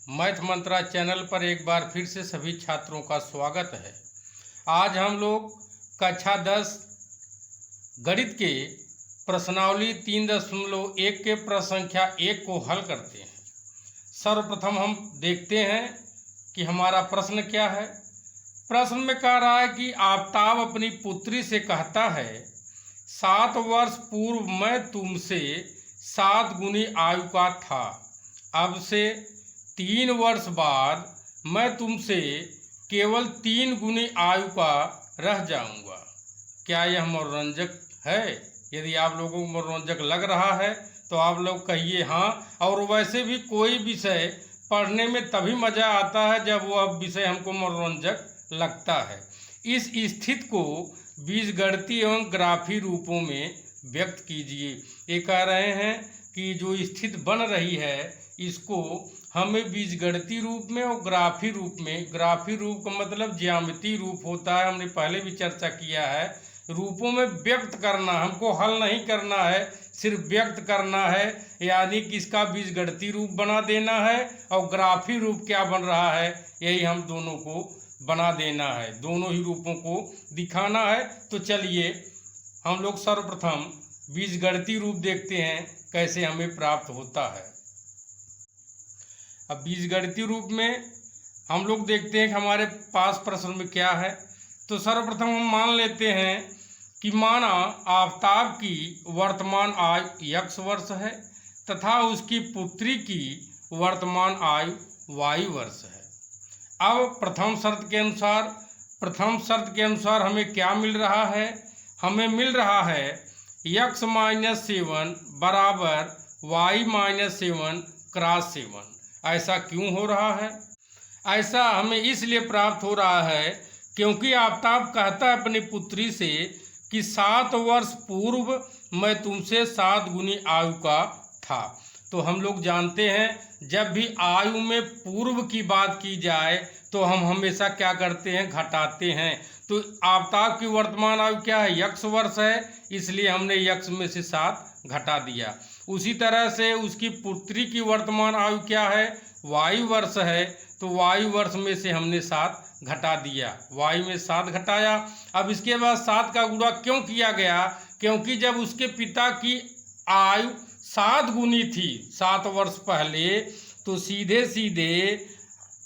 Math मंत्रा channel पर एक बार फिर से सभी छात्रों का स्वागत है। आज हम लोग कक्षा 10 गणित के प्रश्नावली 3.1 के प्रश्न संख्या 1 को हल करते हैं। सर्वप्रथम हम देखते हैं कि हमारा प्रश्न क्या है। प्रश्न में कह रहा है कि आफताब अपनी पुत्री से कहता है, 7 वर्ष पूर्व मैं तुमसे 7 गुनी आयु का था, अब से 3 वर्ष बाद मैं तुमसे केवल 3 गुनी आयु का रह जाऊंगा। क्या यह मनोरंजक है? यदि आप लोगों को मनोरंजक लग रहा है तो आप लोग कहिए हाँ। और वैसे भी कोई विषय पढ़ने में तभी मज़ा आता है जब वह विषय हमको मनोरंजक लगता है। इस स्थिति को बीजगणितीय एवं ग्राफी रूपों में व्यक्त कीजिए। ये कह रहे हैं कि जो स्थिति बन रही है इसको हमें बीजगणितीय रूप में और ग्राफी रूप में, ग्राफी रूप का मतलब ज्यामितीय रूप होता है, हमने पहले भी चर्चा किया है, रूपों में व्यक्त करना। हमको हल नहीं करना है, सिर्फ व्यक्त करना है, यानी कि इसका बीजगणितीय रूप बना देना है और ग्राफी रूप क्या बन रहा है यही हम दोनों को बना देना है, दोनों ही रूपों को दिखाना है। तो चलिए हम लोग सर्वप्रथम बीजगणितीय रूप देखते हैं कैसे हमें प्राप्त होता है। अब बीजगणितीय रूप में हम लोग देखते हैं कि हमारे पास प्रश्न में क्या है। तो सर्वप्रथम हम मान लेते हैं कि माना आफताब की वर्तमान आयु x वर्ष है तथा उसकी पुत्री की वर्तमान आयु y वर्ष है। अब प्रथम शर्त के अनुसार हमें क्या मिल रहा है? हमें मिल रहा है x - 7 बराबर y - 7 क्रॉस 7। ऐसा क्यों हो रहा है? ऐसा हमें इसलिए प्राप्त हो रहा है क्योंकि आफताब कहता है अपनी पुत्री से कि 7 वर्ष पूर्व मैं तुमसे 7 गुनी आयु का था। तो हम लोग जानते हैं जब भी आयु में पूर्व की बात की जाए तो हम हमेशा क्या करते हैं, घटाते हैं। तो आफताब की वर्तमान आयु क्या है? x वर्ष है, इसलिए हमने x में से 7 घटा दिया। उसी तरह से उसकी पुत्री की वर्तमान आयु क्या है? y वर्ष है, तो y वर्ष में से हमने 7 घटा दिया, y में 7 घटाया। अब इसके बाद 7 का गुणा क्यों किया गया? क्योंकि जब उसके पिता की आयु 7 गुनी थी 7 वर्ष पहले, तो सीधे सीधे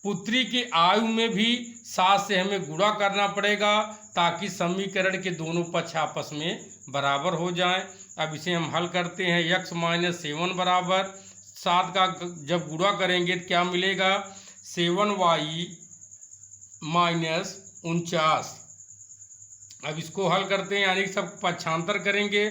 पुत्री की आयु में भी 7 से हमें गुणा करना पड़ेगा ताकि समीकरण के दोनों पक्ष आपस में बराबर हो जाएं। अब इसे हम हल करते हैं। x - 7 बराबर 7 का जब गुणा करेंगे तो क्या मिलेगा? 7y - 49। अब इसको हल करते हैं, यानी सब पक्षांतर करेंगे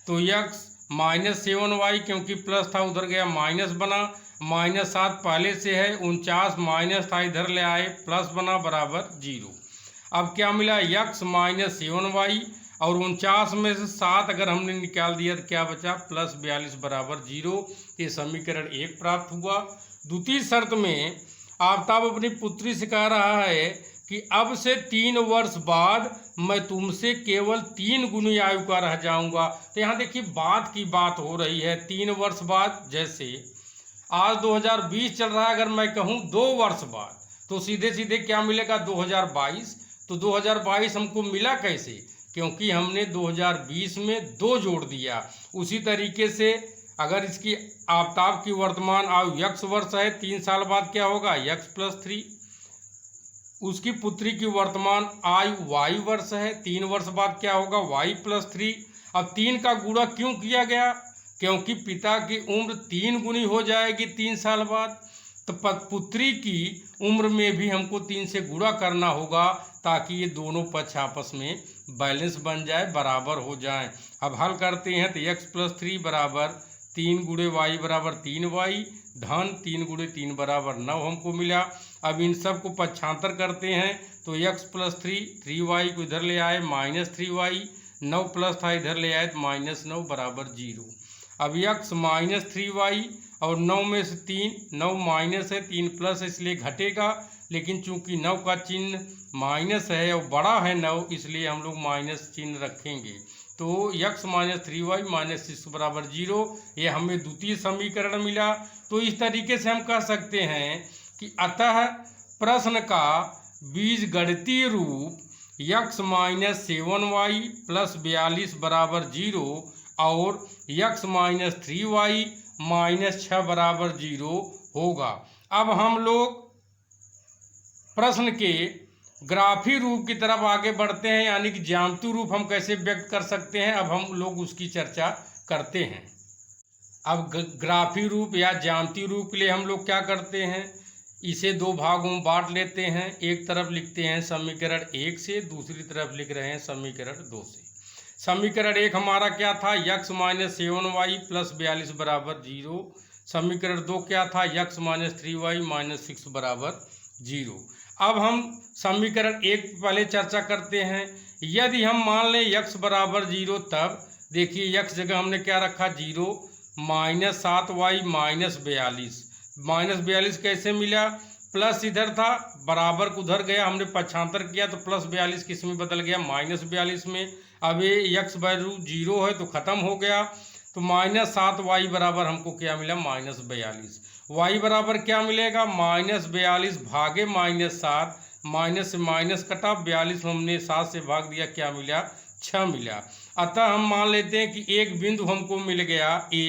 तो x - 7y, क्योंकि प्लस था उधर गया माइनस बना, -7 पहले से है, 49 माइनस था इधर ले आए प्लस बना, बराबर 0। अब क्या मिला? x - 7y और 49 में से 7 अगर हमने निकाल दिया तो क्या बचा? +42 बराबर 0। ये समीकरण 1 प्राप्त हुआ। द्वितीय शर्त में आफताब अपनी पुत्री से कह रहा है कि अब से 3 वर्ष बाद मैं तुमसे केवल 3 गुनी आयु का रह जाऊंगा। तो यहाँ देखिए बात की बात हो रही है 3 वर्ष बाद। जैसे आज 2020 चल रहा है, अगर मैं कहूँ 2 वर्ष बाद तो सीधे सीधे क्या मिलेगा? 2022। तो 2022 हमको मिला कैसे? क्योंकि हमने 2020 में 2 जोड़ दिया। उसी तरीके से अगर इसकी आफताब की वर्तमान आयु x वर्ष है, 3 साल बाद क्या होगा? x + 3। उसकी पुत्री की वर्तमान आयु y वर्ष है, 3 वर्ष बाद क्या होगा? y + 3। अब 3 का गुणा क्यों किया गया? क्योंकि पिता की उम्र 3 गुनी हो जाएगी 3 साल बाद, तो पुत्री की उम्र में भी हमको 3 से गुणा करना होगा ताकि ये दोनों पक्ष आपस में बैलेंस बन जाए, बराबर हो जाए। अब हल करते हैं तो x + 3 बराबर 3 × y बराबर 3y धन 3 × 3 बराबर 9 हमको मिला। अब इन सब को पक्षांतर करते हैं तो x + 3, 3y को इधर ले आए -3y, 9 प्लस था इधर ले आए -9 बराबर 0। अब x - 3y और 9 में से 3, 9 माइनस है 3 प्लस है इसलिए घटेगा, लेकिन चूंकि 9 का चिन्ह माइनस है और बड़ा है 9, इसलिए हम लोग माइनस चिन्ह रखेंगे। तो x - 3y - 6 बराबर 0, ये हमें द्वितीय समीकरण मिला। तो इस तरीके से हम कह सकते हैं कि अतः प्रश्न का बीजगणितीय रूप x माइनस 7y प्लस 42 बराबर 0 और x माइनस 3y माइनस 6 बराबर 0 होगा। अब हम लोग प्रश्न के ग्राफी रूप की तरफ आगे बढ़ते हैं, यानी कि ज्यामितीय रूप हम कैसे व्यक्त कर सकते हैं, अब हम लोग उसकी चर्चा करते हैं। अब ग्राफी रूप या ज्यामितीय रूप के लिए हम लोग क्या करते हैं, इसे दो भागों में बांट लेते हैं। एक तरफ लिखते हैं समीकरण 1 से, दूसरी तरफ लिख रहे हैं समीकरण 2 से। समीकरण 1 हमारा क्या था, x माइनस 7y प्लस 42 बराबर 0। समीकरण 2 क्या था, x माइनस 3y माइनस 6 बराबर 0। अब हम समीकरण 1 पहले चर्चा करते हैं। यदि हम मान लें x बराबर 0, तब देखिए x जगह हमने क्या रखा 0, माइनस 7y माइनस 42। माइनस 42 कैसे मिला, प्लस इधर था बराबर को उधर गया, हमने पक्षांतर किया तो प्लस 42 किस में बदल गया, माइनस 42 में। अब ये x वैल्यू 0 है तो ख़त्म हो गया, तो माइनस 7y बराबर हमको क्या मिला, माइनस 42। y बराबर क्या मिलेगा, माइनस 42 भागे माइनस 7, माइनस से माइनस कटा, 42 हमने 7 से भाग दिया, क्या मिला, 6 मिला। अतः हम मान लेते हैं कि एक बिंदु हमको मिल गया a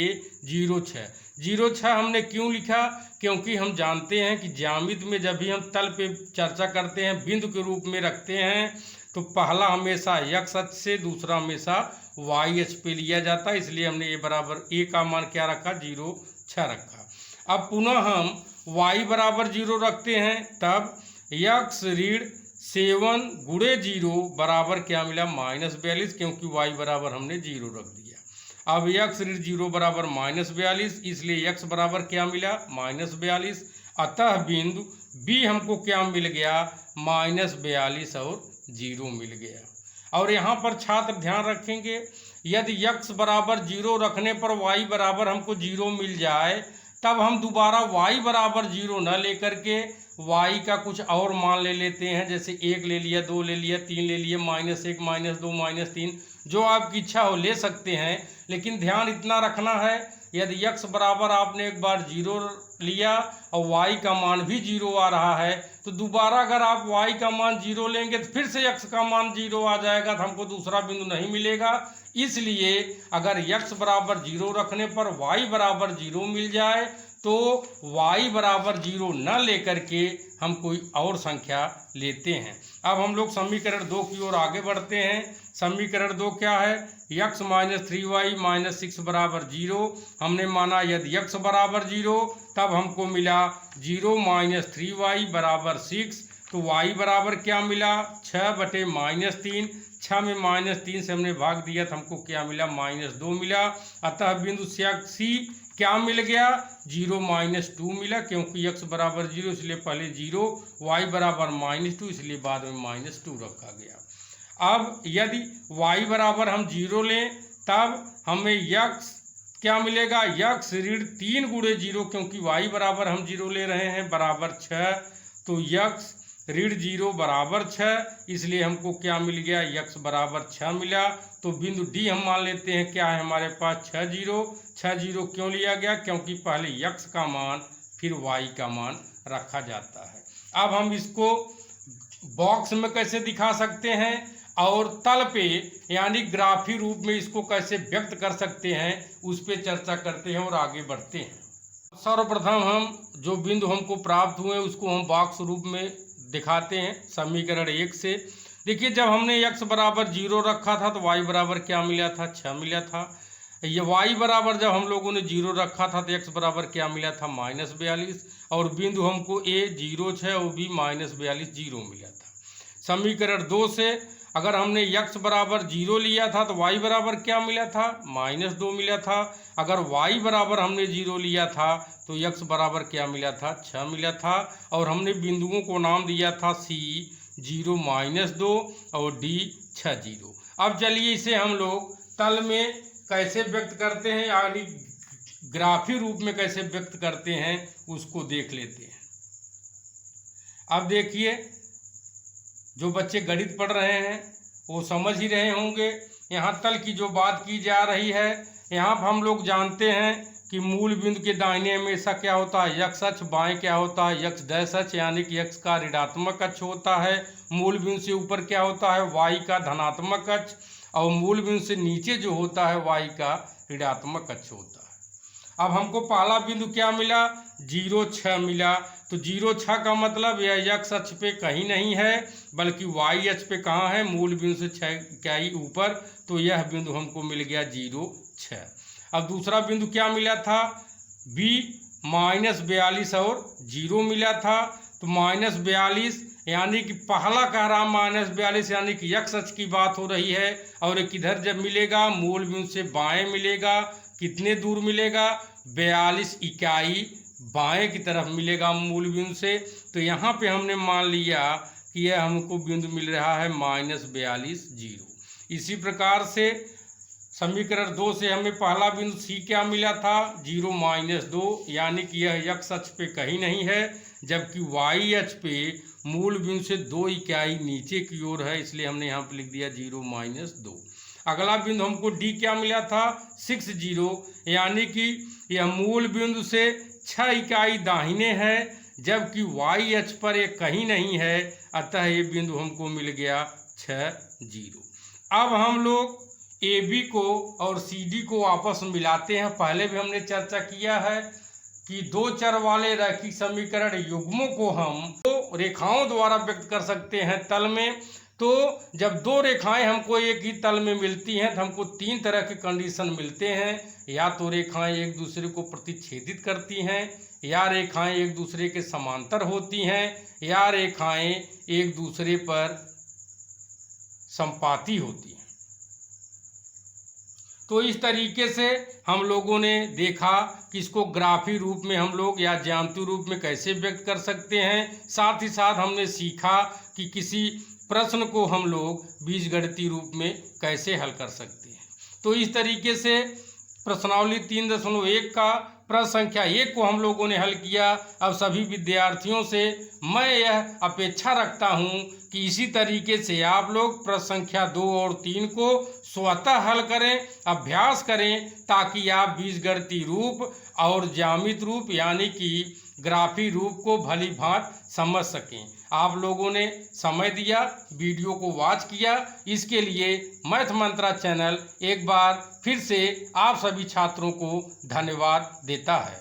0 6। 0 6 हमने क्यों लिखा, क्योंकि हम जानते हैं कि ज्यामिति में जब भी हम तल पे चर्चा करते हैं बिंदु के रूप में रखते हैं तो पहला हमेशा x अक्ष से, दूसरा हमेशा y अक्ष पे लिया जाता है, इसलिए हमने a बराबर a का मान क्या रखा, 0 6 रखा। अब पुनः हम y बराबर 0 रखते हैं, तब x ऋण 7 गुणे 0 बराबर क्या मिला, माइनस 42, क्योंकि y बराबर हमने 0 रख दिया। अब x ऋण 0 बराबर माइनस 42, इसलिए x बराबर क्या मिला, माइनस 42। अतः बिंदु B हमको क्या मिल गया, माइनस 42 और 0 मिल गया। और यहाँ पर छात्र ध्यान रखेंगे, यदि x बराबर 0 रखने पर y बराबर हमको 0 मिल जाए, तब हम दोबारा y बराबर 0 न लेकर के y का कुछ और मान ले लेते हैं, जैसे 1 ले लिया, 2 ले लिया, 3 ले लिया, माइनस 1 माइनस 2 माइनस 3, जो आपकी इच्छा हो ले सकते हैं। लेकिन ध्यान इतना रखना है, यदि x बराबर आपने एक बार 0 लिया और y का मान भी 0 आ रहा है, तो दोबारा अगर आप y का मान 0 लेंगे तो फिर से x का मान 0 आ जाएगा, तो हमको दूसरा बिंदु नहीं मिलेगा। इसलिए अगर x बराबर 0 रखने पर y बराबर 0 मिल जाए तो y बराबर 0 न लेकर के हम कोई और संख्या लेते हैं। अब हम लोग समीकरण 2 की ओर आगे बढ़ते हैं। समीकरण 2 क्या है, x माइनस 3y माइनस 6 बराबर 0। हमने माना यदि x बराबर 0, तब हमको मिला 0 माइनस 3y बराबर 6। तो y बराबर क्या मिला, 6 बटे माइनस 3। 6 में माइनस 3 से हमने भाग दिया तो हमको क्या मिला, माइनस 2 मिला। अतः बिंदु C क्या मिल गया, 0 माइनस 2 मिला, क्योंकि x बराबर 0 इसलिए पहले 0, y बराबर माइनस 2 इसलिए बाद में माइनस 2 रखा गया। अब यदि y बराबर हम 0 लें, तब हमें x क्या मिलेगा, x ऋण 3 गुणे 0, क्योंकि y बराबर हम 0 ले रहे हैं, बराबर 6। तो x ऋण 0 बराबर 6, इसलिए हमको क्या मिल गया, x बराबर 6 मिला। तो बिंदु D हम मान लेते हैं क्या है हमारे पास, 6 0 क्यों लिया गया, क्योंकि पहले x का मान फिर y का मान रखा जाता है। अब हम इसको बॉक्स में कैसे दिखा सकते हैं और तल पे यानी ग्राफी रूप में इसको कैसे व्यक्त कर सकते हैं, उस पर चर्चा करते हैं और आगे बढ़ते हैं। सर्वप्रथम हम जो बिंदु हमको प्राप्त हुए उसको हम बॉक्स रूप में दिखाते हैं समीकरण 1 से। देखिए, जब हमने x बराबर 0 रखा था तो y बराबर क्या मिला था, 6 मिला था। ये y बराबर जब हम लोगों ने 0 रखा था तो x बराबर क्या मिला था, माइनस 42। और बिंदु हमको a 0 6 और b माइनस 42 0 मिला था। समीकरण 2 से अगर हमने x बराबर 0 लिया था तो y बराबर क्या मिला था, माइनस 2 मिला था। अगर y बराबर हमने 0 लिया था तो x बराबर क्या मिला था, 6 मिला था। और हमने बिंदुओं को नाम दिया था c 0 माइनस 2 और d 6 0। अब चलिए इसे हम लोग तल में कैसे व्यक्त करते हैं, यानी ग्राफी रूप में कैसे व्यक्त करते हैं उसको देख लेते हैं। अब देखिए, जो बच्चे गणित पढ़ रहे हैं वो समझ ही रहे होंगे। यहाँ तल की जो बात की जा रही है, यहाँ हम लोग जानते हैं कि मूल बिंदु के दाहिने हमेशा क्या होता है, यक्स अक्ष, बाएं क्या होता है, यक्स डैश अक्ष, यानी कि यक्स का ऋणात्मक अक्ष होता है। मूल बिंदु से ऊपर क्या होता है, वाई का धनात्मक अक्ष, और मूल बिंदु से नीचे जो होता है वाई का ऋणात्मक अक्ष होता है। अब हमको पहला बिंदु क्या मिला, 0, 6 मिला। तो 0, 6 का मतलब यह यक्स अक्ष पे कहीं नहीं है बल्कि वाई अक्ष पे कहाँ है, मूल बिंदु से 6 इकाई ऊपर। तो यह बिंदु हमको मिल गया 0, 6। अब दूसरा बिंदु क्या मिला था, बी -42 और 0 मिला था। तो -42 यानी कि पहला कह रहा -42 यानी कि यक्स अक्ष की बात हो रही है, और किधर जब मिलेगा, मूल बिंदु से बाएं मिलेगा। कितने दूर मिलेगा, 42 इकाई बाएं की तरफ मिलेगा मूल बिंदु से। तो यहाँ पे हमने मान लिया कि यह हमको बिंदु मिल रहा है -42, 0। इसी प्रकार से समीकरण 2 से हमें पहला बिंदु सी क्या मिला था, 0, -2, यानी कि यह यक्स अक्ष पे कहीं नहीं है, जबकि वाई अक्ष पे मूल बिंदु से 2 इकाई नीचे की ओर है, इसलिए हमने यहाँ पे लिख दिया 0, -2। अगला बिंदु हमको डी क्या मिला था, 6, 0, यानी कि यह मूल बिंदु से 6 इकाई दाहिने है, जबकि वाई अक्ष पर यह कहीं नहीं है, अतः ये बिंदु हमको मिल गया 6, 0। अब हम लोग ए बी को और सी डी को आपस में मिलाते हैं। पहले भी हमने चर्चा किया है कि दो चर वाले रैखिक समीकरण युग्मों को हम दो रेखाओं द्वारा व्यक्त कर सकते हैं तल में। तो जब दो रेखाएं हमको एक ही तल में मिलती हैं तो हमको 3 तरह के कंडीशन मिलते हैं। या तो रेखाएं एक दूसरे को प्रतिच्छेदित करती हैं, या रेखाएं एक दूसरे के समांतर होती हैं, या रेखाएं एक दूसरे पर संपाती होती हैं। तो इस तरीके से हम लोगों ने देखा कि इसको ग्राफी रूप में हम लोग या ज्यामितीय रूप में कैसे व्यक्त कर सकते हैं। साथ ही साथ हमने सीखा कि किसी प्रश्न को हम लोग बीजगणितीय रूप में कैसे हल कर सकते हैं। तो इस तरीके से प्रश्नावली 3.1 का प्रश्न संख्या 1 को हम लोगों ने हल किया। अब सभी विद्यार्थियों से मैं यह अपेक्षा रखता हूं कि इसी तरीके से आप लोग प्रश्न संख्या 2 और 3 को स्वतः हल करें, अभ्यास करें, ताकि आप बीजगणितीय रूप और ज्यामितीय रूप यानी कि ग्राफी रूप को भली भांति समझ सकें। आप लोगों ने समय दिया, वीडियो को वॉच किया, इसके लिए मैथ मंत्रा चैनल एक बार फिर से आप सभी छात्रों को धन्यवाद देता है।